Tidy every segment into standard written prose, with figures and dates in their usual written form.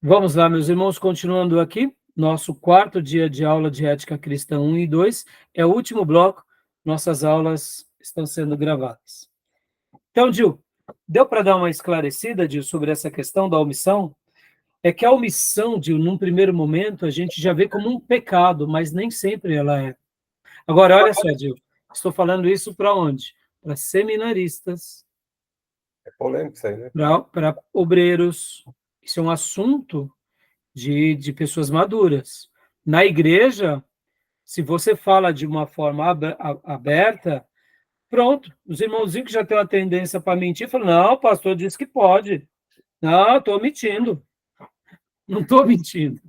Vamos lá, meus irmãos, continuando aqui, nosso quarto dia de aula de Ética Cristã 1 e 2, é o último bloco, nossas aulas estão sendo gravadas. Então, Gil, deu para dar uma esclarecida, Gil, sobre essa questão da omissão? É que a omissão, Gil, num primeiro momento, a gente já vê como um pecado, mas nem sempre ela é. Agora, olha só, Gil, estou falando isso para onde? Para seminaristas, É polêmico isso aí, né? para obreiros. Isso é um assunto de pessoas maduras. Na igreja, se você fala de uma forma aberta, pronto, os irmãozinhos que já têm uma tendência para mentir, falam, não, o pastor disse que pode. Não, estou mentindo. Não estou mentindo.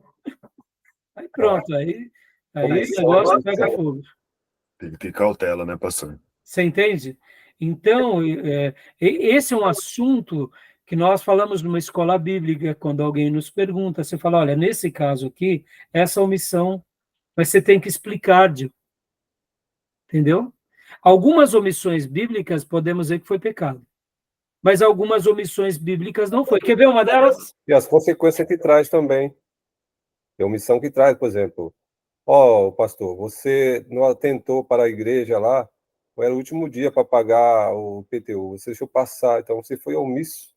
Aí pronto, aí o negócio pega fogo. Tem que ter cautela, né, pastor? Você entende? Então, esse é um assunto que nós falamos numa escola bíblica, quando alguém nos pergunta, você fala, olha, nesse caso aqui, essa omissão, mas você tem que explicar, entendeu? Algumas omissões bíblicas podemos dizer que foi pecado, mas algumas omissões bíblicas não foi. Quer ver uma delas? E as consequências que traz também. Tem omissão que traz, por exemplo, pastor, você não atentou para a igreja lá, era o último dia para pagar o PTU, você deixou passar, então você foi omisso,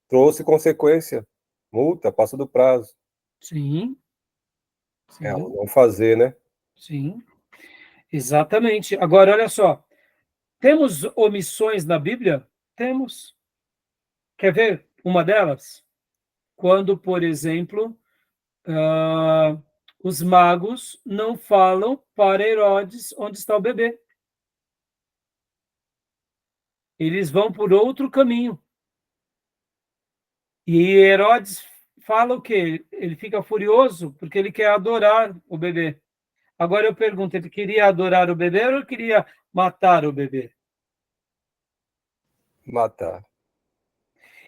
trouxe consequência, multa, passa do prazo. Sim. Não fazer, né? Sim, exatamente. Agora, olha só, temos omissões na Bíblia? Temos. Quer ver uma delas? Quando, por exemplo, os magos não falam para Herodes onde está o bebê. Eles vão por outro caminho. E Herodes fala o quê? Ele fica furioso porque ele quer adorar o bebê. Agora eu pergunto, ele queria adorar o bebê ou ele queria matar o bebê? Matar.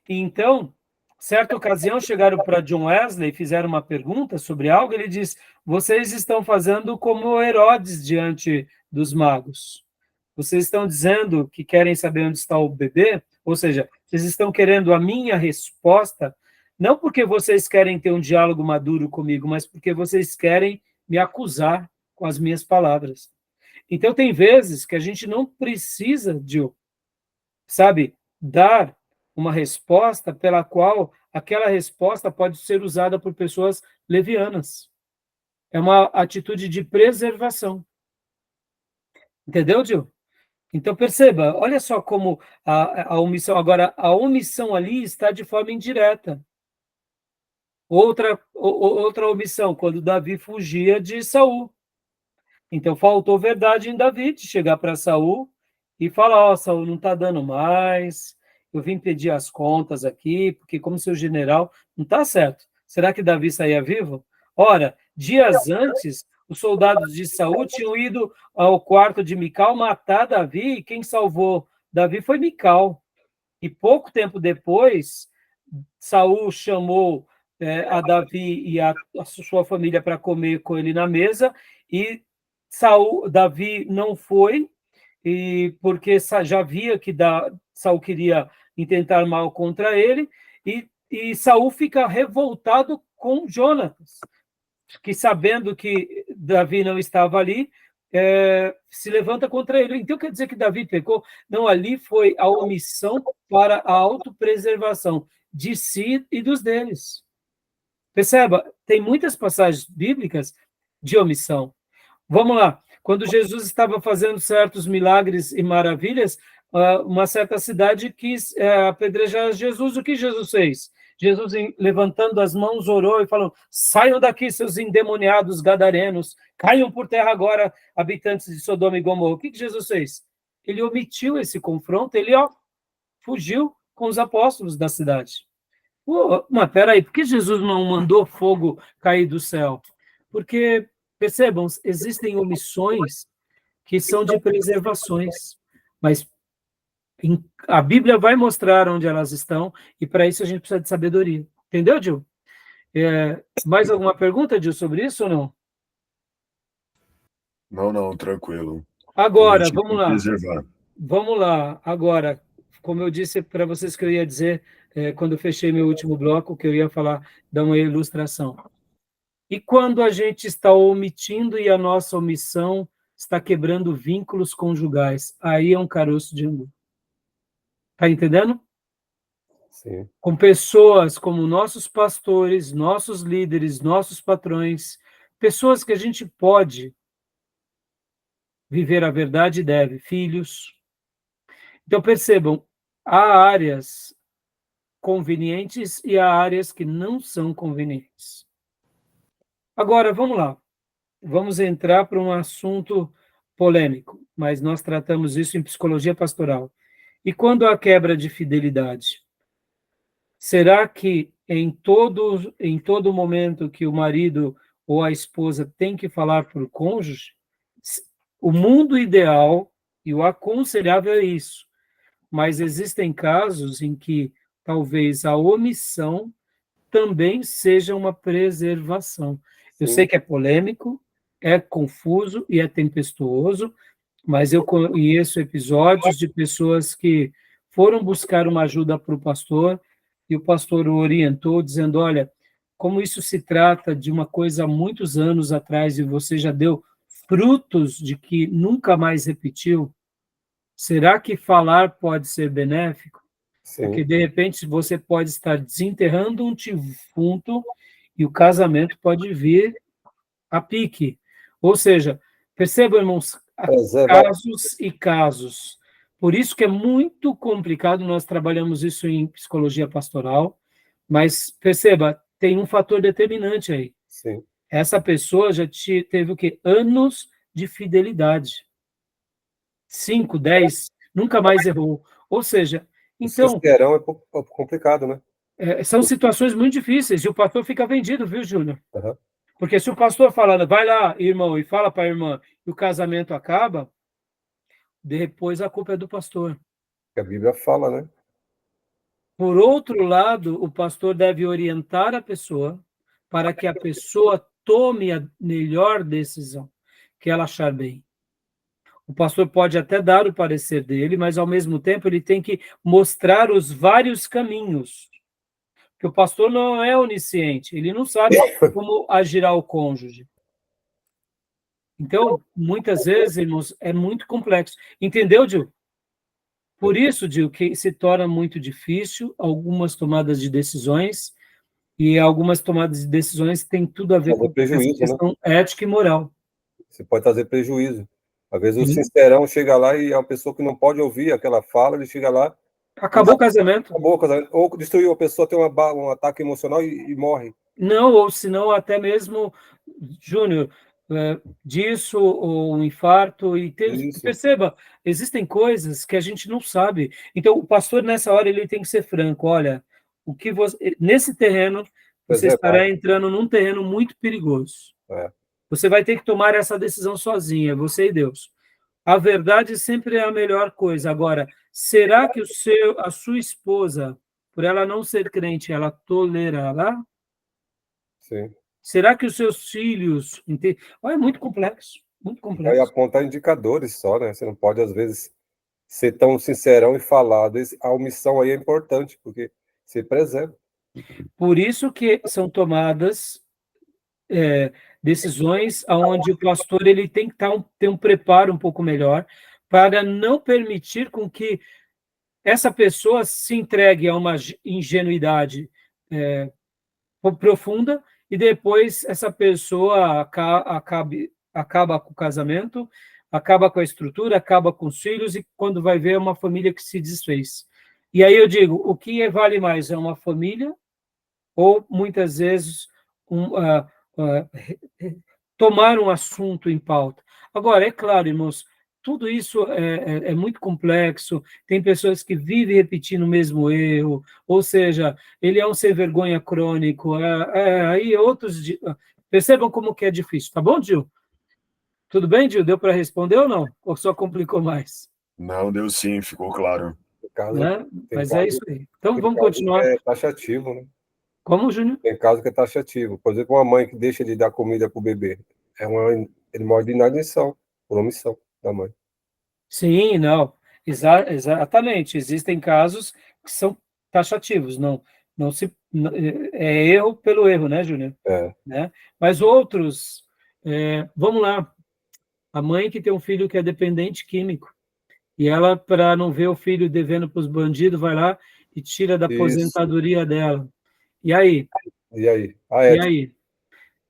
Então, certa ocasião, chegaram para John Wesley e fizeram uma pergunta sobre algo, ele diz, vocês estão fazendo como Herodes diante dos magos. Vocês estão dizendo que querem saber onde está o bebê, ou seja, vocês estão querendo a minha resposta, não porque vocês querem ter um diálogo maduro comigo, mas porque vocês querem me acusar com as minhas palavras. Então, tem vezes que a gente não precisa de, sabe, dar uma resposta pela qual aquela resposta pode ser usada por pessoas levianas. É uma atitude de preservação. Entendeu, Gil? Então, perceba, olha só como a omissão... Agora, a omissão ali está de forma indireta. Outra omissão, quando Davi fugia de Saul. Então, faltou verdade em Davi, de chegar para Saul e falar, Saul, não está dando mais, eu vim pedir as contas aqui, porque como seu general, não está certo. Será que Davi saía vivo? Ora, dias antes, os soldados de Saul tinham ido ao quarto de Mical matar Davi, e quem salvou Davi foi Mical. E pouco tempo depois, Saul chamou a Davi e a sua família para comer com ele na mesa, e Davi não foi, e porque já via que Saul queria intentar mal contra ele, e Saul fica revoltado com Jonatas, que sabendo que Davi não estava ali, se levanta contra ele. Então quer dizer que Davi pecou? Não, ali foi a omissão para a autopreservação de si e dos deles. Perceba, tem muitas passagens bíblicas de omissão. Vamos lá. Quando Jesus estava fazendo certos milagres e maravilhas, uma certa cidade quis apedrejar Jesus. O que Jesus fez? Jesus, levantando as mãos, orou e falou, saiam daqui, seus endemoniados gadarenos, caiam por terra agora, habitantes de Sodoma e Gomorra. O que Jesus fez? Ele omitiu esse confronto, ele fugiu com os apóstolos da cidade. Mas peraí, por que Jesus não mandou fogo cair do céu? Porque, percebam, existem omissões que são de preservações, mas a Bíblia vai mostrar onde elas estão, e para isso a gente precisa de sabedoria. Entendeu, Gil? Mais alguma pergunta, Gil, sobre isso ou não? Não, tranquilo. Agora, vamos lá. Preservar. Vamos lá. Agora, como eu disse para vocês que eu ia dizer quando eu fechei meu último bloco, que eu ia falar, dar uma ilustração. E quando a gente está omitindo e a nossa omissão está quebrando vínculos conjugais, aí é um caroço de angu. Está entendendo? Sim. Com pessoas como nossos pastores, nossos líderes, nossos patrões, pessoas que a gente pode viver a verdade e deve, filhos. Então, percebam, há áreas convenientes e há áreas que não são convenientes. Agora, vamos lá. Vamos entrar para um assunto polêmico, mas nós tratamos isso em psicologia pastoral. E quando há quebra de fidelidade? Será que em todo momento que o marido ou a esposa tem que falar para o cônjuge? O mundo ideal e o aconselhável é isso, mas existem casos em que talvez a omissão também seja uma preservação. Eu sei Sim. que é polêmico, é confuso e é tempestuoso, mas eu conheço episódios de pessoas que foram buscar uma ajuda para o pastor e o pastor o orientou, dizendo: olha, como isso se trata de uma coisa há muitos anos atrás e você já deu frutos de que nunca mais repetiu, será que falar pode ser benéfico? Porque, Sim. de repente, você pode estar desenterrando um defunto e o casamento pode vir a pique. Ou seja, percebam, irmãos, há Preservar. casos e casos. Por isso que é muito complicado, nós trabalhamos isso em psicologia pastoral, mas perceba, tem um fator determinante aí. Sim. Essa pessoa já teve o quê? Anos de fidelidade. 5, 10, nunca mais errou. Ou seja, O então, sincerão é complicado, né? são situações muito difíceis e o pastor fica vendido, viu, Júnior? Uhum. Porque se o pastor falando, vai lá, irmão, e fala para a irmã, e o casamento acaba, depois a culpa é do pastor. Que a Bíblia fala, né? Por outro lado, o pastor deve orientar a pessoa para que a pessoa tome a melhor decisão que ela achar bem. O pastor pode até dar o parecer dele, mas ao mesmo tempo ele tem que mostrar os vários caminhos. Porque o pastor não é onisciente, ele não sabe como agirá o cônjuge. Então, muitas vezes, irmãos, é muito complexo. Entendeu, Gil? Por isso, Gil, que se torna muito difícil algumas tomadas de decisões, e algumas tomadas de decisões têm tudo a ver Fazer com essa prejuízo, né? questão ética e moral. Você pode trazer prejuízo. Às vezes o Sim. sincerão chega lá e é uma pessoa que não pode ouvir aquela fala, ele chega lá, Acabou o casamento. acabou o casamento. Ou destruiu a pessoa, tem um ataque emocional e morre. Não, ou senão até mesmo, Júnior, disso, ou um infarto, e Isso. perceba, existem coisas que a gente não sabe. Então, o pastor, nessa hora, ele tem que ser franco. Olha, o que nesse terreno, você Preservar. estará entrando num terreno muito perigoso. É. Você vai ter que tomar essa decisão sozinha, você e Deus. A verdade sempre é a melhor coisa. Agora, será que a sua esposa, por ela não ser crente, ela tolerará? Sim. Será que os seus filhos... Olha, é muito complexo, muito Aí complexo. apontar indicadores só, né? Você não pode, às vezes, ser tão sincerão e falar. A omissão aí é importante, porque você preserva. Por isso que são tomadas decisões onde o pastor ele tem que ter um preparo um pouco melhor para não permitir com que essa pessoa se entregue a uma ingenuidade profunda e depois essa pessoa acaba com o casamento, acaba com a estrutura, acaba com os filhos e quando vai ver é uma família que se desfez. E aí eu digo, o que vale mais? É uma família ou muitas vezes tomar um assunto em pauta? Agora, é claro, irmãos, tudo isso é muito complexo, tem pessoas que vivem repetindo o mesmo erro, ou seja, ele é um sem vergonha crônico, aí outros... Percebam como que é difícil, tá bom, Gil? Tudo bem, Gil? Deu para responder ou não? Ou só complicou mais? Não, deu sim, ficou claro. Né? Tem Mas é caso, isso aí. Então, tem vamos caso que continuar. é taxativo, né? Como, Júnior? Tem caso que é taxativo. Por exemplo, uma mãe que deixa de dar comida para o bebê. Ele morre de inanição, por omissão da mãe. Sim, não. Exatamente. Existem casos que são taxativos, não se é erro pelo erro, né, Júnior? É. Né? Mas outros, vamos lá, a mãe que tem um filho que é dependente químico, e ela, para não ver o filho devendo para os bandidos, vai lá e tira da Isso. aposentadoria dela. E aí? E aí? A E ética. aí?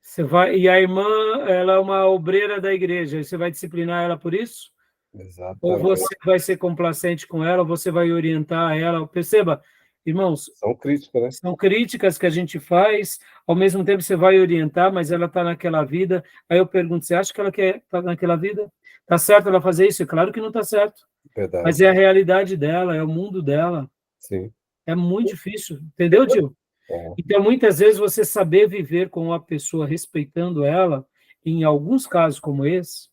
Você vai, e a irmã, ela é uma obreira da igreja, você vai disciplinar ela por isso? Ou Exatamente. você vai ser complacente com ela, ou você vai orientar ela? Perceba, irmãos, São críticas, né? são críticas que a gente faz, ao mesmo tempo você vai orientar, mas ela está naquela vida. Aí eu pergunto, você acha que ela quer estar naquela vida? Está certo ela fazer isso? Claro que não está certo. Verdade. Mas é a realidade dela, é o mundo dela. Sim. É muito difícil, entendeu, Gil? É. Então, muitas vezes, você saber viver com uma pessoa, respeitando ela, em alguns casos como esse,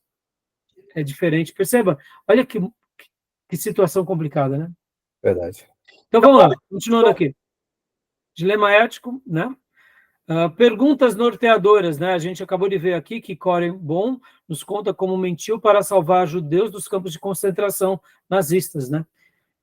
é diferente. Perceba, olha que situação complicada, né? Verdade. Então, vamos lá, continuando aqui. Dilema ético, né? Perguntas norteadoras, né? A gente acabou de ver aqui que Coren Bon nos conta como mentiu para salvar judeus dos campos de concentração nazistas, né?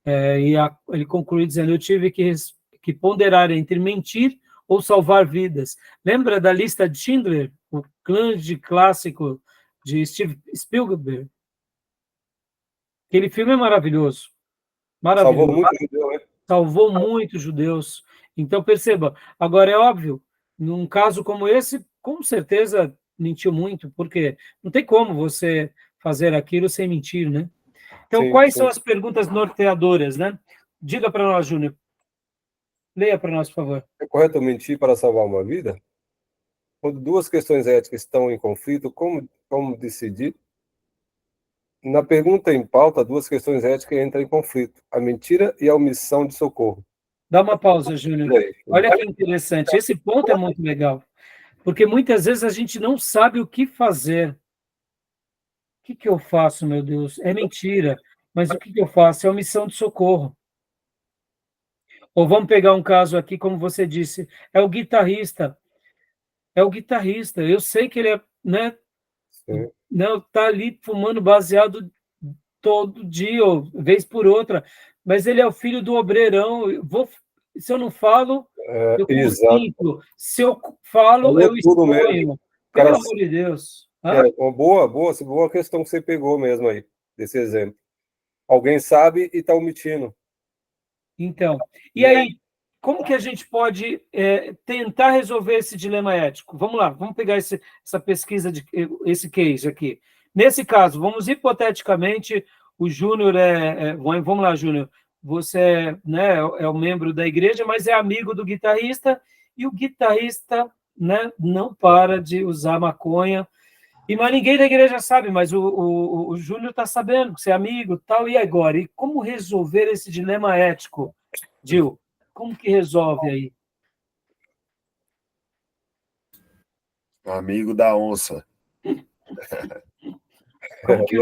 Ele conclui dizendo: eu tive que ponderar entre mentir ou salvar vidas. Lembra da lista de Schindler, o grande clássico de Steve Spielberg? Aquele filme é maravilhoso, Salvou maravilhoso. muito judeu, né? Salvou muitos judeus. Então, perceba, agora é óbvio, num caso como esse, com certeza mentiu muito, porque não tem como você fazer aquilo sem mentir, né? Então, Sim, quais sim. são as perguntas norteadoras, né? Diga para nós, Júnior. Leia para nós, por favor. É correto mentir para salvar uma vida? Quando duas questões éticas estão em conflito, como decidir? Na pergunta em pauta, duas questões éticas entram em conflito: a mentira e a omissão de socorro. Dá uma pausa, Júnior. E aí? Olha que interessante. Esse ponto é muito legal, porque muitas vezes a gente não sabe o que fazer. O que eu faço, meu Deus? É mentira, mas o que eu faço? É omissão de socorro. Ou vamos pegar um caso aqui, como você disse, é o guitarrista. É o guitarrista. Eu sei que ele é, né, Sim. não tá ali fumando baseado todo dia, ou vez por outra, mas ele é o filho do obreirão. Se eu não falo, eu Exato. consinto. Se eu falo, Falou eu tudo mesmo. exponho. Cara, Pelo amor de Deus. Hã? uma boa questão que você pegou mesmo aí, desse exemplo. Alguém sabe e está omitindo. Então, e aí, como que a gente pode tentar resolver esse dilema ético? Vamos lá, vamos pegar essa pesquisa, esse case aqui. Nesse caso, vamos hipoteticamente, o Júnior vamos lá, Júnior, você né, é um membro da igreja, mas é amigo do guitarrista, e o guitarrista né, não para de usar maconha, e mas ninguém da igreja sabe, mas o Júnior está sabendo que você é amigo tal, e agora? E como resolver esse dilema ético, Gil? Como que resolve aí? Amigo da onça.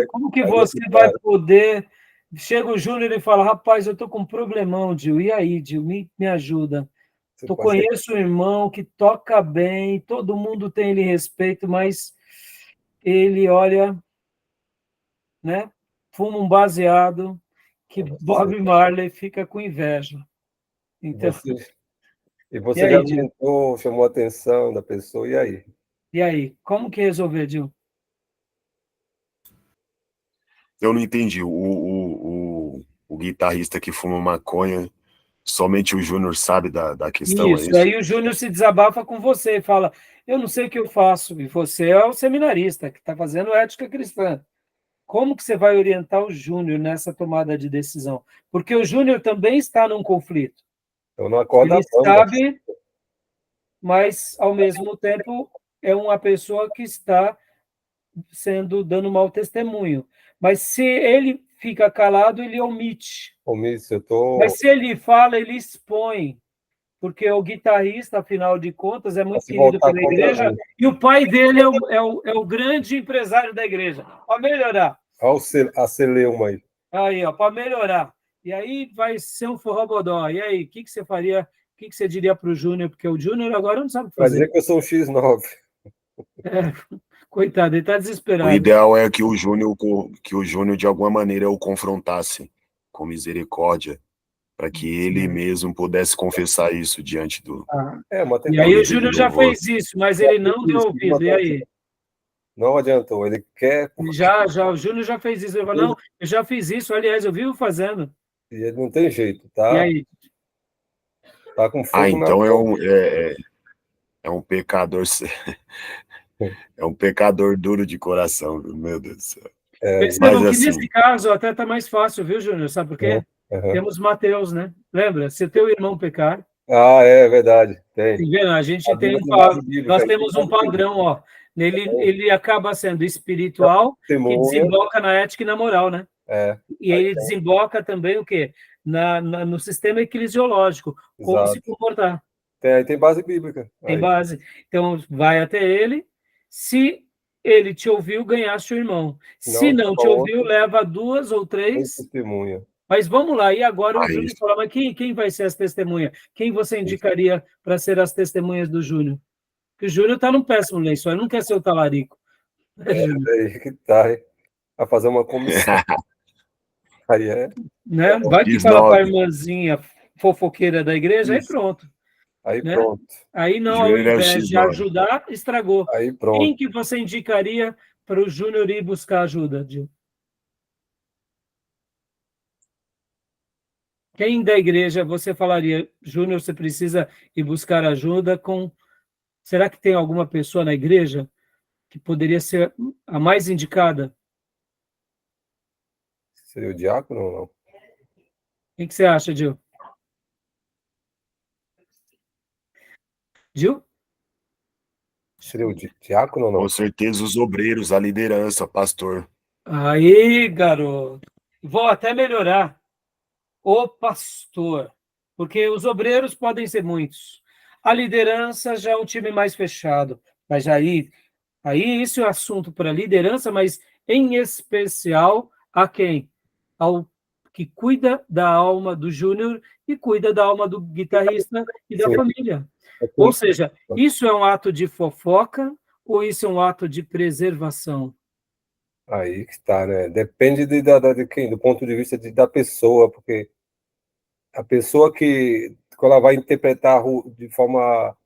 Como que você vai poder... Chega o Júnior e fala, rapaz, eu estou com um problemão, Gil, e aí, Gil, me ajuda. Eu conheço um irmão que toca bem, todo mundo tem ele respeito, mas ele, olha, né, fuma um baseado que Bob Marley fica com inveja. Então, E você e aí, já Gil? tentou, chamou a atenção da pessoa, e aí? E aí, como que resolver, Gil? Eu não entendi. O guitarrista que fuma maconha, somente o Júnior sabe da questão, é Isso, isso? aí o Júnior se desabafa com você e fala, eu não sei o que eu faço, e você é o seminarista que está fazendo ética cristã. Como que você vai orientar o Júnior nessa tomada de decisão? Porque o Júnior também está num conflito. Eu não acordo a Ele banda. sabe, mas, ao mesmo tempo, é uma pessoa que está dando mau testemunho. Mas se ele fica calado, ele omite. Omício, eu tô Mas se ele fala, ele expõe. Porque o guitarrista, afinal de contas, é pra muito se querido voltar pela contra igreja, mim. e o pai dele é o grande empresário da igreja. Para melhorar. Olha a celeuma aí. Aí, ó, para melhorar. E aí vai ser um forrobodó. E aí, o que você faria? O que você diria para o Júnior? Porque o Júnior agora não sabe o que Vai fazer. dizer que eu sou um X9. Coitado, ele está O desesperado. ideal é que o Júnior de alguma maneira o confrontasse com misericórdia, para que ele mesmo pudesse confessar isso diante do... Uma E aí o líder de Júnior já louvor. fez isso, mas ele não deu ouvido. E aí? Não adiantou, ele quer... O Júnior já fez isso. Ele falou, não, eu já fiz isso, aliás, eu vivo fazendo. E ele não tem jeito, E tá? aí? Tá com fogo na Então boca. é um pecador... É um pecador duro de coração, viu? Meu Deus do céu. Percebam Mas que assim, nesse caso até está mais fácil, viu, Júnior? Sabe por quê? Temos Mateus, né? Lembra? Se o teu irmão pecar, é verdade, tem. tá vendo? A gente A tem Bíblia um tem base bíblica, nós aí temos tem um base bíblica. padrão, ó. Ele acaba sendo espiritual, que Testemunha, desemboca na ética e na moral, né? E aí ele desemboca também o quê? No sistema eclesiológico, como se exato. comportar. Aí tem base bíblica. Tem Aí, base. Então, vai até ele. Se ele te ouviu, ganhaste o irmão. Se não, não te ouviu, leva 2 ou tem 3. testemunha. Mas vamos lá. E agora o aí, Júnior fala, mas quem vai ser as testemunhas? Quem você indicaria para ser as testemunhas do Júnior? Porque o Júnior está num péssimo lençol, ele não quer ser o talarico. Aí que tá, hein? Vai fazer uma comissão. Aí Né? Vai que fala para a X9. irmãzinha fofoqueira da igreja, aí Isso. pronto. Aí Né? pronto. Aí não, ao Júnior é o invés de X9. ajudar, estragou. Aí pronto. Quem que você indicaria para o Júnior ir buscar ajuda, Gil? Quem da igreja você falaria, Júnior, você precisa ir buscar ajuda com... Será que tem alguma pessoa na igreja que poderia ser a mais indicada? Seria o diácono ou não? O que você acha, Gil? Gil? Seria o diácono ou não? Com certeza os obreiros, a liderança, pastor. Aí, garoto. Vou até melhorar. O pastor. Porque os obreiros podem ser muitos. A liderança já é um time mais fechado. Mas aí isso é assunto para a liderança, mas em especial a quem? Ao que cuida da alma do Júnior e cuida da alma do guitarrista e da Sim. família. Ou seja, isso é um ato de fofoca ou isso é um ato de preservação? Aí que tá, né? Depende de quem? Do ponto de vista da pessoa, porque a pessoa que, quando ela vai interpretar de forma,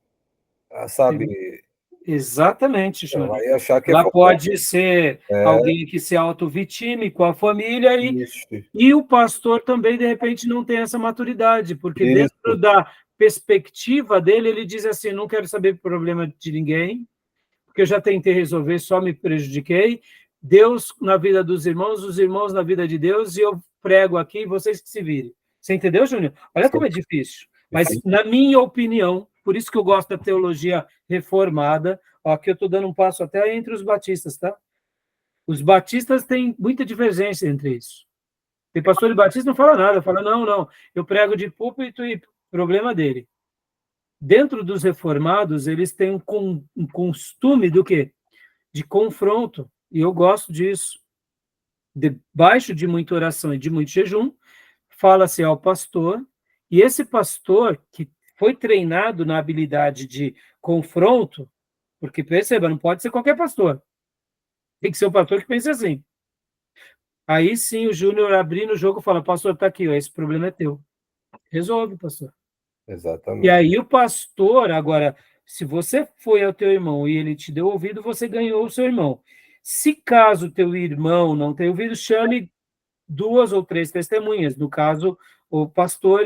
sabe, Exatamente, ela Júnior. vai achar que é Ela fofoca. pode ser alguém que se auto-vitime com a família Isso. e o pastor também, de repente, não tem essa maturidade, porque Isso. dentro da perspectiva dele, ele diz assim, não quero saber problema de ninguém, porque eu já tentei resolver, só me prejudiquei. Deus na vida dos irmãos, os irmãos na vida de Deus, e eu prego aqui, vocês que se virem. Você entendeu, Júnior? Olha como é difícil. Mas, na minha opinião, por isso que eu gosto da teologia reformada, ó, aqui eu estou dando um passo até entre os batistas, tá? Os batistas têm muita divergência entre isso. Tem pastor de batista que não fala nada, fala, não, eu prego de púlpito e problema dele. Dentro dos reformados, eles têm um costume do quê? De confronto, e eu gosto disso. Debaixo de muita oração e de muito jejum, fala-se ao pastor, e esse pastor que foi treinado na habilidade de confronto, porque perceba, não pode ser qualquer pastor. Tem que ser o pastor que pense assim. Aí sim o Júnior abrindo o jogo fala, pastor, tá aqui, ó, esse problema é teu. Resolve, pastor. Exatamente. E aí o pastor, agora, se você foi ao teu irmão e ele te deu ouvido, você ganhou o seu irmão. Se caso o teu irmão não tenha ouvido, chame 2 ou 3 testemunhas, no caso, o pastor,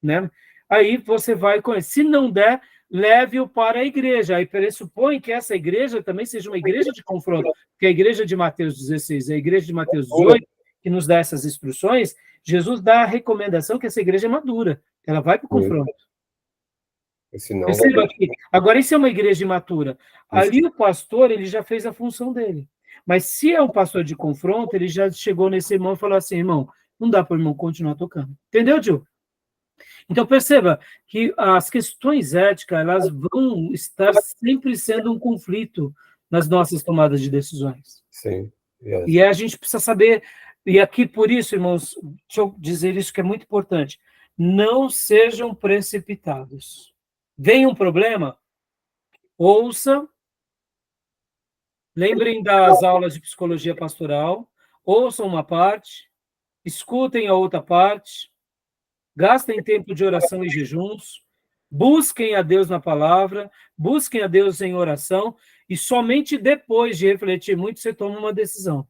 né? Aí você vai conhecer. Se não der, leve-o para a igreja. Aí pressupõe que essa igreja também seja uma igreja de confronto, porque a igreja de Mateus 16, a igreja de Mateus 18, que nos dá essas instruções, Jesus dá a recomendação que essa igreja é madura, ela vai para o confronto. Senão Perceba que, agora, isso é uma igreja imatura. Ali o pastor, ele já fez a função dele. Mas se é um pastor de confronto, ele já chegou nesse irmão e falou assim, irmão, não dá para o irmão continuar tocando. Entendeu, Gil? Então, perceba que as questões éticas, elas vão estar sempre sendo um conflito nas nossas tomadas de decisões. Sim. E a gente precisa saber, e aqui por isso, irmãos, deixa eu dizer isso que é muito importante, não sejam precipitados. Vem um problema, ouça, lembrem das aulas de psicologia pastoral, ouçam uma parte, escutem a outra parte, gastem tempo de oração e jejuns, busquem a Deus na palavra, busquem a Deus em oração, e somente depois de refletir muito, você toma uma decisão.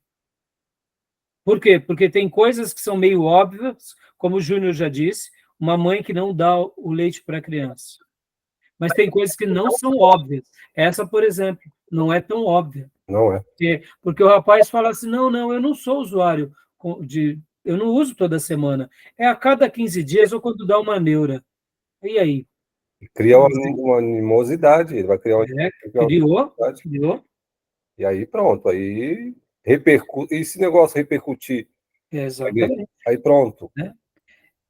Por quê? Porque tem coisas que são meio óbvias, como o Júnior já disse, uma mãe que não dá o leite para a criança. Mas tem coisas que não são óbvias. Essa, por exemplo, não é tão óbvia. Não é. Porque o rapaz fala assim, não, eu não sou usuário eu não uso toda semana. É a cada 15 dias ou quando dá uma neura. E aí? Cria uma animosidade, ele vai criar uma Criou. E aí pronto, aí repercute. E esse negócio repercutir? Exatamente. Aí pronto.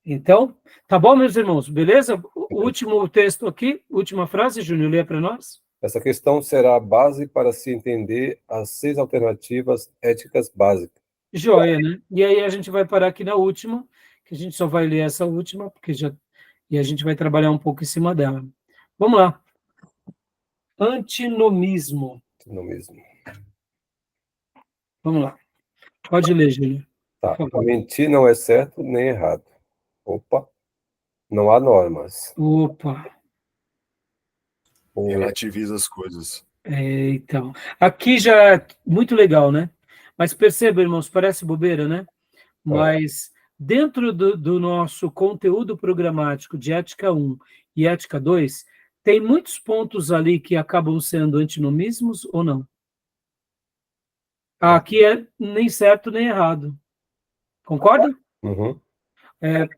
Então, tá bom, meus irmãos, beleza? O último texto aqui, última frase, Júnior, lê para nós. Essa questão será a base para se entender as 6 alternativas éticas básicas. Joia, né? E aí a gente vai parar aqui na última, que a gente só vai ler essa última, e a gente vai trabalhar um pouco em cima dela. Vamos lá. Antinomismo. Antinomismo. Vamos lá. Pode ler, Júnior. Tá. Mentir não é certo nem errado. Opa. Não há normas. Opa. Relativiza as coisas. Então, aqui já é muito legal, né? Mas perceba, irmãos, parece bobeira, né? Mas dentro do nosso conteúdo programático de Ética 1 e Ética 2, tem muitos pontos ali que acabam sendo antinomismos ou não? Aqui é nem certo nem errado. Concorda? Uhum.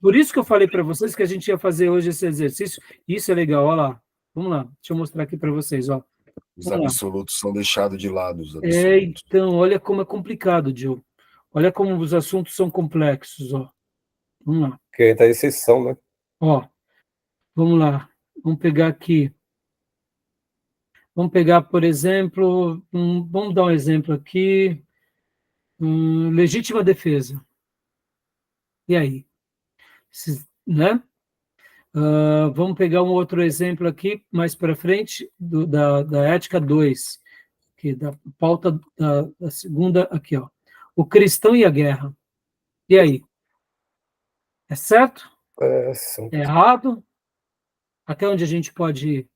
Por isso que eu falei para vocês que a gente ia fazer hoje esse exercício. Isso é legal, olha lá. Vamos lá, deixa eu mostrar aqui para vocês, ó. Os absolutos são deixados de lado. Os absolutos. Então, olha como é complicado, Diogo. Olha como os assuntos são complexos, ó. Vamos lá. Que entra a exceção, né? Ó, vamos lá. Vamos pegar aqui. Vamos pegar, por exemplo, vamos dar um exemplo aqui. Legítima defesa. E aí? Né? Vamos pegar um outro exemplo aqui, mais para frente, da ética 2, que da pauta da segunda, aqui, ó. O cristão e a guerra. E aí? É certo? É errado? Até onde a gente pode ir?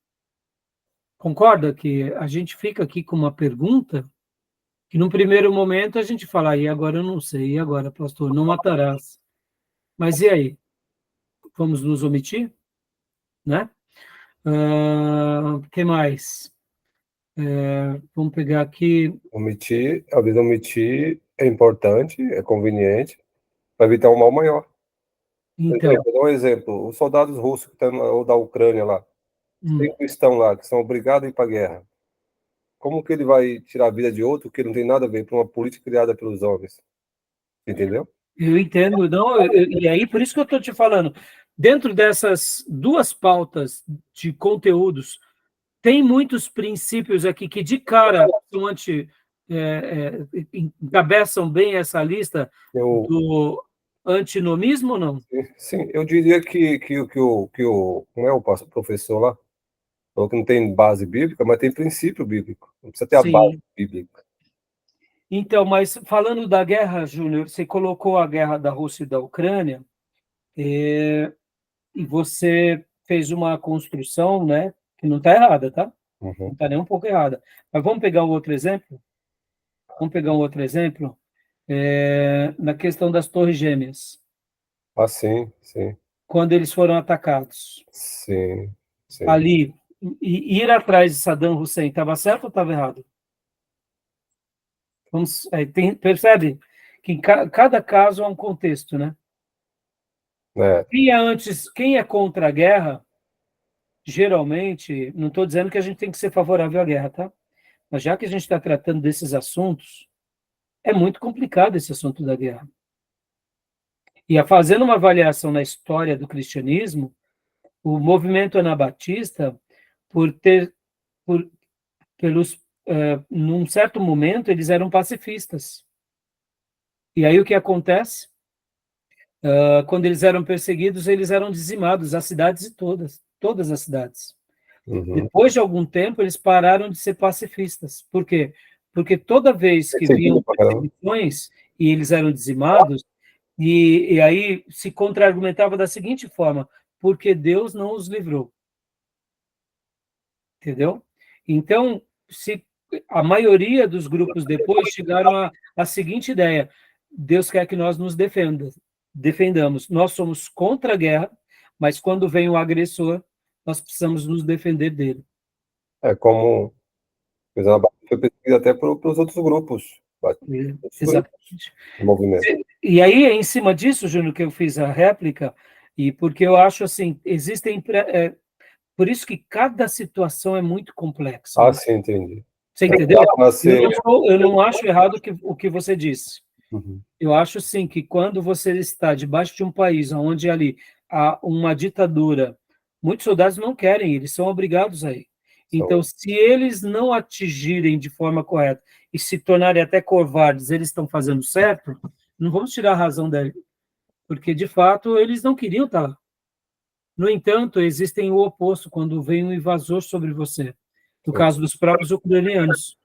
Concorda que a gente fica aqui com uma pergunta que, num primeiro momento, a gente fala, e agora eu não sei, e agora, pastor, não matarás. Mas e aí? Vamos nos omitir? Né? Que mais? Vamos pegar aqui... Omitir, às vezes omitir é importante, é conveniente, para evitar um mal maior. Então, vou dar um exemplo. Os soldados russos que estão ou da Ucrânia lá, tem cristão lá, que são obrigados a ir para a guerra. Como que ele vai tirar a vida de outro que não tem nada a ver com uma política criada pelos homens? Entendeu? Eu entendo, não, e aí por isso que eu estou te falando, dentro dessas duas pautas de conteúdos, tem muitos princípios aqui que de cara são encabeçam bem essa lista do antinomismo ou não? Sim, eu diria que não é o professor lá, falou que não tem base bíblica, mas tem princípio bíblico, não precisa ter a base bíblica. Então, mas falando da guerra, Júnior, você colocou a guerra da Rússia e da Ucrânia, e você fez uma construção, né, que não está errada, tá? Uhum. Não está nem um pouco errada. Mas vamos pegar um outro exemplo? Na questão das Torres Gêmeas. Ah, sim. Quando eles foram atacados. Sim. Ali, ir atrás de Saddam Hussein, estava certo ou estava errado? Percebe que em cada caso há um contexto, né? Quem é contra a guerra, geralmente, não estou dizendo que a gente tem que ser favorável à guerra, tá? Mas já que a gente está tratando desses assuntos, é muito complicado esse assunto da guerra. E fazendo uma avaliação na história do cristianismo, o movimento anabatista, num certo momento, eles eram pacifistas. E aí o que acontece? Quando eles eram perseguidos, eles eram dizimados, as cidades todas as cidades. Uhum. Depois de algum tempo, eles pararam de ser pacifistas. Por quê? Porque toda vez que vinham perseguições e eles eram dizimados, E aí se contra-argumentava da seguinte forma: porque Deus não os livrou. Entendeu? Então, a maioria dos grupos depois chegaram à seguinte ideia: Deus quer que nós nos defendamos. Nós somos contra a guerra, mas quando vem o agressor, nós precisamos nos defender dele. É como foi pesquisa até para os outros grupos. Exatamente. Movimento. E aí, em cima disso, Júnior, que eu fiz a réplica, e porque eu acho assim, existem... por isso que cada situação é muito complexa. Ah, sim, entendi. Você entendeu? Eu não acho errado o que você disse. Uhum. Eu acho, sim, que quando você está debaixo de um país onde ali há uma ditadura, muitos soldados não querem, eles são obrigados a ir. Então, se eles não atingirem de forma correta e se tornarem até covardes, eles estão fazendo certo, não vamos tirar a razão deles, porque, de fato, eles não queriam estar lá. No entanto, existem o oposto, quando vem um invasor sobre você, no caso dos próprios ucranianos.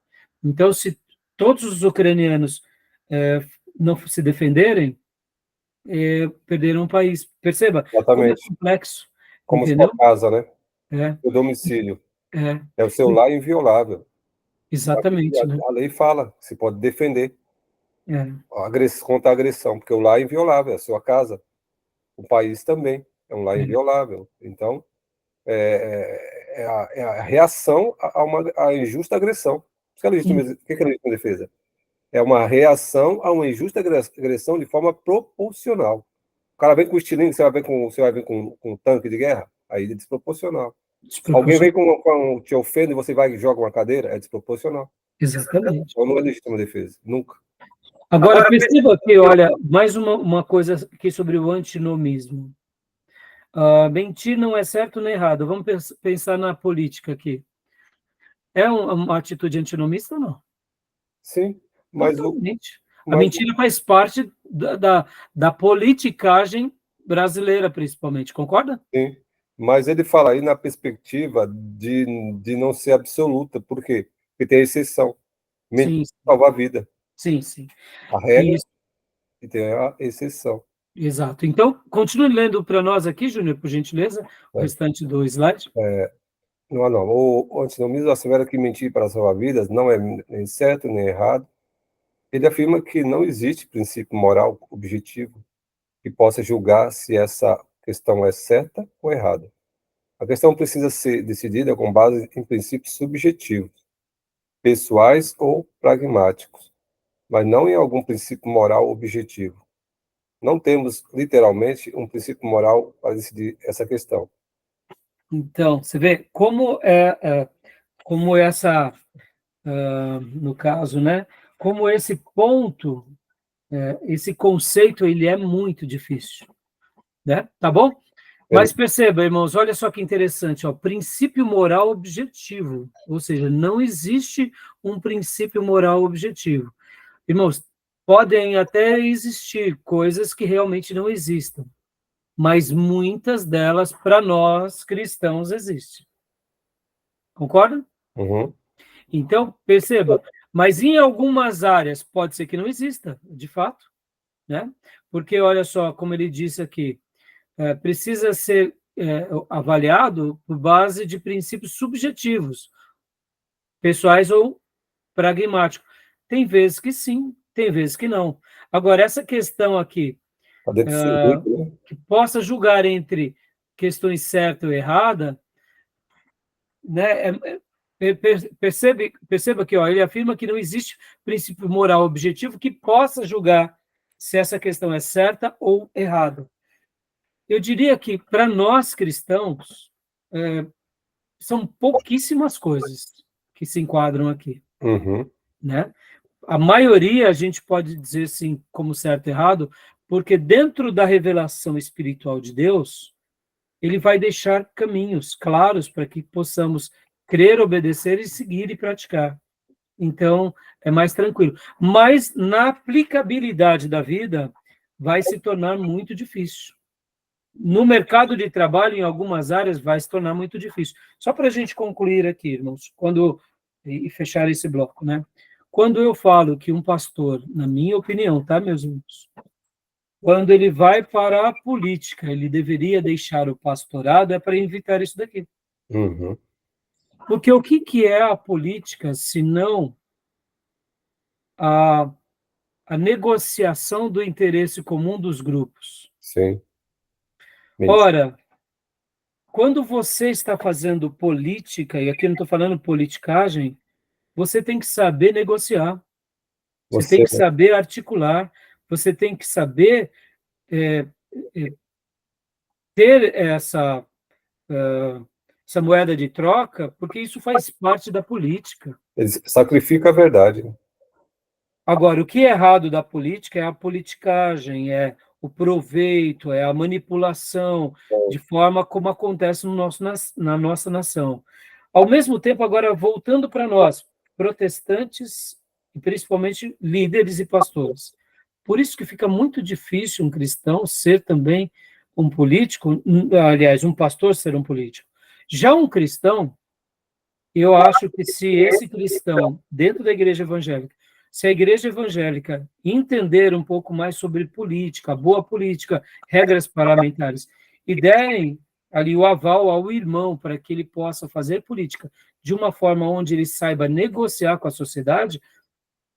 Então, se todos os ucranianos não se defenderem, perderam o país. Perceba, como é complexo. Como entendeu? sua casa, né? O domicílio. É o seu lar inviolável. Exatamente. A lei fala, se pode defender contra a agressão, porque o lar é inviolável, é a sua casa. O país também é um lar inviolável. Então, é a reação a injusta agressão. O que é legítima defesa? É uma reação a uma injusta agressão de forma proporcional. O cara vem com estilingue, você vai ver com um tanque de guerra, aí é desproporcional. Alguém vem te ofende e você vai e joga uma cadeira, é desproporcional. Exatamente. Ou não é legítima defesa, nunca. Agora, perceba aqui, olha, mais uma coisa aqui sobre o antinomismo. Mentir não é certo nem errado. Vamos pensar na política aqui. É uma atitude antinomista ou não? Sim, mas a mentira faz parte da politicagem brasileira, principalmente, concorda? Sim, mas ele fala aí na perspectiva de não ser absoluta. Por quê? Porque tem a exceção. Mentir salva a vida. Sim, sim. A regra e tem a exceção. Exato. Então, continue lendo para nós aqui, Júnior, por gentileza, o restante do slide. Não. O antinomismo assevera que mentir para salvar vidas não é nem certo nem errado. Ele afirma que não existe princípio moral objetivo que possa julgar se essa questão é certa ou errada. A questão precisa ser decidida com base em princípios subjetivos, pessoais ou pragmáticos, mas não em algum princípio moral objetivo. Não temos, literalmente, um princípio moral para decidir essa questão. Então, você vê como no caso, né? Como esse ponto, esse conceito, ele é muito difícil, né? Tá bom? Mas perceba, irmãos, olha só que interessante, ó, princípio moral objetivo, ou seja, não existe um princípio moral objetivo. Irmãos, podem até existir coisas que realmente não existam, mas muitas delas, para nós cristãos, existem. Concorda? Uhum. Então, perceba, mas em algumas áreas pode ser que não exista, de fato, né? Porque, olha só, como ele disse aqui, precisa ser avaliado por base de princípios subjetivos, pessoais ou pragmáticos. Tem vezes que sim, tem vezes que não. Agora, essa questão aqui, que possa julgar entre questões certa ou errada, né? Perceba que ele afirma que não existe princípio moral objetivo que possa julgar se essa questão é certa ou errada. Eu diria que, para nós cristãos, são pouquíssimas coisas que se enquadram aqui. Uhum. Né? A maioria a gente pode dizer, sim, como certo e errado, porque dentro da revelação espiritual de Deus, ele vai deixar caminhos claros para que possamos crer, obedecer e seguir e praticar. Então, é mais tranquilo. Mas, na aplicabilidade da vida, vai se tornar muito difícil. No mercado de trabalho, em algumas áreas, vai se tornar muito difícil. Só para a gente concluir aqui, irmãos, e fechar esse bloco, né? Quando eu falo que um pastor, na minha opinião, tá, meus irmãos? quando ele vai para a política, ele deveria deixar o pastorado é para evitar isso daqui. Uhum. Porque o que é a política, se não a negociação do interesse comum dos grupos? Sim. Ora, quando você está fazendo política, e aqui eu não estou falando politicagem, você tem que saber negociar, você tem Você, que saber articular, você tem que saber ter essa moeda de troca, porque isso faz parte da política. ele sacrifica a verdade. Agora, o que é errado da política é a politicagem, é o proveito, é a manipulação, de forma como acontece na nossa nação. Ao mesmo tempo, agora, voltando para nós, protestantes, e principalmente líderes e pastores. Por isso que fica muito difícil um cristão ser também um político, aliás, um pastor ser um político. Já um cristão, eu acho que se esse cristão, dentro da igreja evangélica, se a igreja evangélica entender um pouco mais sobre política, boa política, regras parlamentares, e derem ali o aval ao irmão para que ele possa fazer política de uma forma onde ele saiba negociar com a sociedade,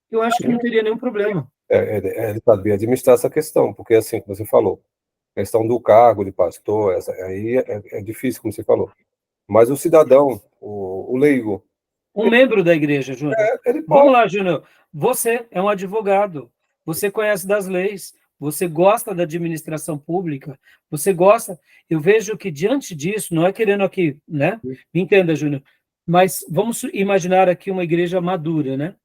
eu acho que não teria nenhum problema. Ele saber administrar essa questão, porque assim, como você falou, a questão do cargo de pastor, aí é difícil, como você falou. Mas o cidadão, o leigo, Um membro da igreja, Júnior. ele Vamos pode. lá, Júnior. Você é um advogado, você conhece das leis, você gosta da administração pública, você gosta. Eu vejo que, diante disso, não é querendo aqui, né? Me entenda, Júnior, mas vamos imaginar aqui uma igreja madura, né?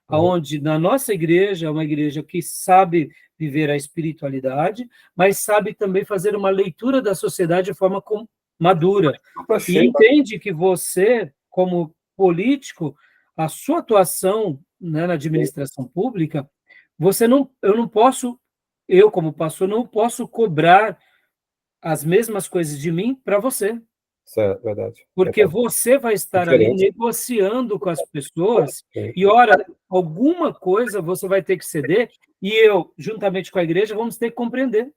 Onde na nossa igreja é uma igreja que sabe viver a espiritualidade, mas sabe também fazer uma leitura da sociedade de forma madura. E entende que você, como político, a sua atuação, né, na administração pública, eu como pastor não posso cobrar as mesmas coisas de mim para você. Isso é verdade. Porque você vai estar ali negociando com as pessoas e, ora, alguma coisa você vai ter que ceder e eu, juntamente com a igreja, vamos ter que compreender.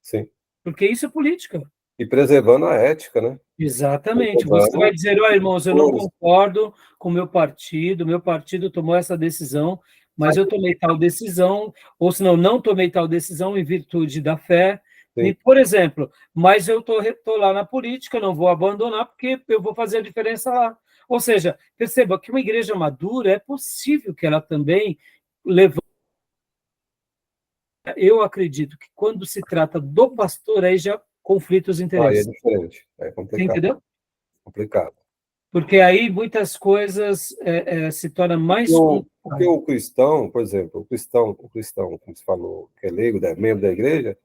Sim. Porque isso é política. E preservando a ética, né? Exatamente. Você vai dizer, olha, irmãos, eu não concordo com o meu partido tomou essa decisão, mas eu tomei tal decisão, ou senão não tomei tal decisão em virtude da fé. E, por exemplo, mas eu estou lá na política, não vou abandonar, porque eu vou fazer a diferença lá. Ou seja, perceba que uma igreja madura é possível que ela também levante. Eu acredito que quando se trata do pastor, aí já conflitos de interesse. Aí é diferente, é complicado. Entendeu? Complicado. Porque aí muitas coisas se tornam mais porque o cristão, por exemplo, o cristão, como você falou, que é leigo, membro da igreja,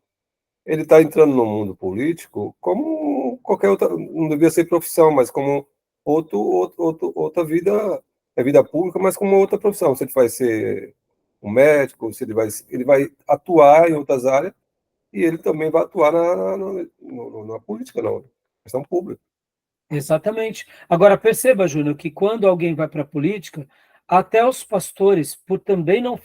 ele está entrando no mundo político como qualquer outra, não devia ser profissão, mas como outra vida, é vida pública, mas como outra profissão. Se ele vai ser um médico, se ele vai atuar em outras áreas, e ele também vai atuar na política, na questão pública. Exatamente. Agora, perceba, Júnior, que quando alguém vai para a política, até os pastores, por também não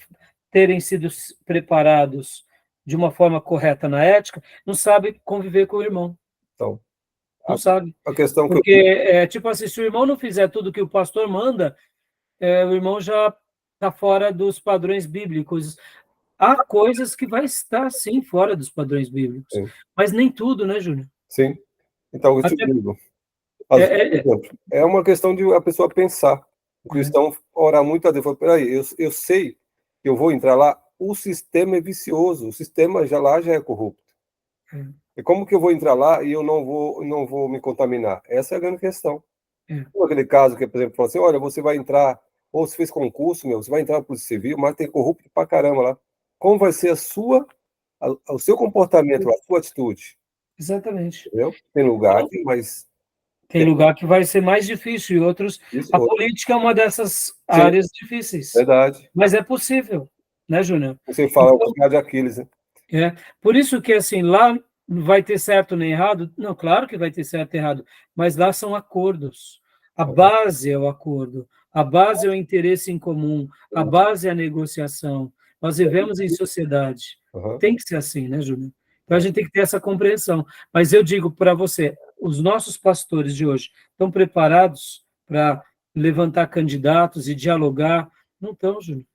terem sido preparados de uma forma correta na ética, não sabem conviver com o irmão. Então, não sabe. A questão porque, tipo assim, se o irmão não fizer tudo que o pastor manda, o irmão já está fora dos padrões bíblicos. Há coisas que vai estar, sim, fora dos padrões bíblicos. Sim. Mas nem tudo, né, Júnior? Sim. Então, eu te digo, é uma questão de a pessoa pensar. O cristão orar muito a Deus. Fala, peraí, eu sei que eu vou entrar lá, o sistema é vicioso, o sistema já é corrupto. E como que eu vou entrar lá e eu não vou me contaminar? Essa é a grande questão. Aquele caso que, por exemplo, fala assim, olha, você vai entrar, ou você fez concurso, você vai entrar na Polícia Civil, mas tem corrupto pra caramba lá. Como vai ser o seu comportamento, a sua atitude? Exatamente. Entendeu? Tem lugar que, tem lugar que vai ser mais difícil e outros. A política é uma dessas áreas difíceis. Verdade. Mas é possível, né, Júnior? Você fala então, o lugar de Aquiles, né? Por isso que, assim, lá não vai ter certo nem errado. Não, claro que vai ter certo e errado, mas lá são acordos. A base é o acordo, a base é o interesse em comum, a base é a negociação. Nós vivemos em sociedade. Aham. Tem que ser assim, né, Júnior? Então, a gente tem que ter essa compreensão. Mas eu digo para você, os nossos pastores de hoje estão preparados para levantar candidatos e dialogar? Não estão, Júnior.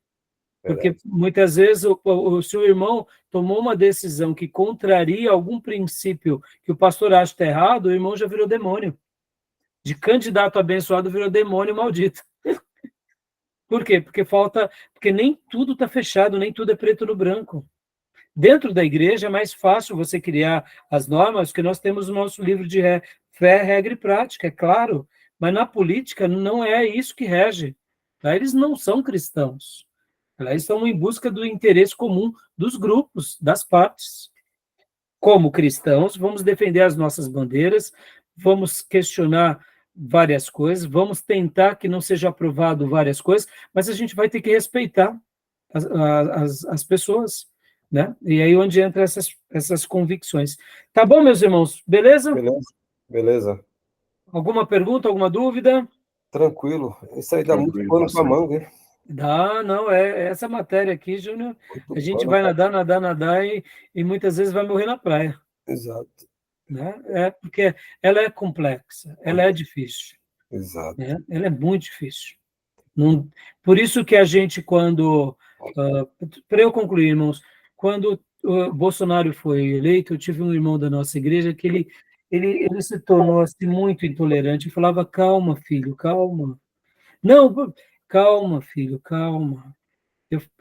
Porque Verdade. muitas vezes o seu irmão tomou uma decisão que contraria algum princípio que o pastor acha que está errado, o irmão já virou demônio. De candidato abençoado virou demônio maldito. Por quê? Porque nem tudo está fechado, nem tudo é preto no branco. Dentro da igreja é mais fácil você criar as normas, porque nós temos o nosso livro de fé, regra e prática, é claro, mas na política não é isso que rege. Tá? Eles não são cristãos. Eles estão em busca do interesse comum dos grupos, das partes. Como cristãos, vamos defender as nossas bandeiras, vamos questionar várias coisas, vamos tentar que não seja aprovado várias coisas, mas a gente vai ter que respeitar as pessoas, né? E aí onde entra essas convicções. Tá bom, meus irmãos? Beleza? Beleza? Beleza. Alguma pergunta, alguma dúvida? Tranquilo. Isso aí dá muito Tranquilo, pano para pastor. manga, hein? Dá, não, é essa matéria aqui, Júnior, Muito a gente pano vai pra- nadar e muitas vezes vai morrer na praia, Exato, né? É porque ela é complexa, ela é difícil, exato. né? Ela é muito difícil. Não, por isso que a gente, para eu concluir, irmãos, quando o Bolsonaro foi eleito, eu tive um irmão da nossa igreja que ele se tornou assim, muito intolerante, e falava, calma, filho, calma. Não, calma, filho, calma.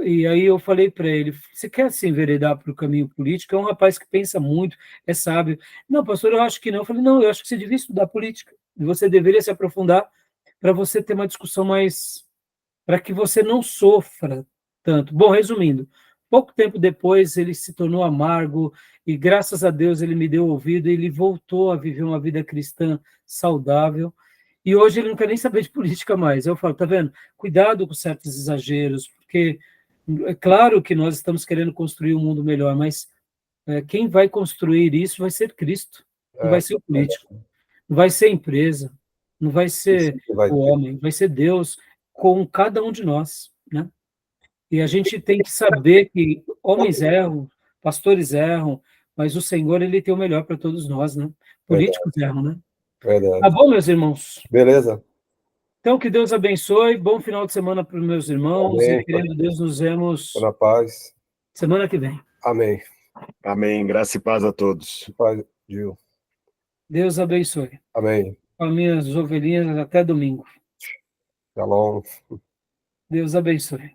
E aí eu falei para ele, você quer se enveredar para o caminho político? É um rapaz que pensa muito, é sábio. Não, pastor, eu acho que não. Eu falei, não, eu acho que você devia estudar política. E você deveria se aprofundar para você ter uma discussão mais... para que você não sofra tanto. Bom, resumindo, pouco tempo depois ele se tornou amargo e graças a Deus ele me deu ouvido e ele voltou a viver uma vida cristã saudável. E hoje ele não quer nem saber de política mais. Eu falo, tá vendo? Cuidado com certos exageros, porque é claro que nós estamos querendo construir um mundo melhor, mas quem vai construir isso vai ser Cristo, não vai ser o político, não vai ser a empresa, não vai ser Isso que vai o ter. homem, vai ser Deus com cada um de nós, né? E a gente tem que saber que homens erram, pastores erram, mas o Senhor, ele tem o melhor para todos nós, né? Verdade, Políticos erram, né? Tá verdade. bom, meus irmãos? Beleza? Então, que Deus abençoe, bom final de semana para os meus irmãos, e Amém. querendo Deus, nos Tô vemos na paz. semana que vem. Amém. Amém. Graça e paz a todos. Paz, Gil. Deus abençoe. Amém. Com as minhas ovelhinhas até domingo. Shalom. Deus abençoe.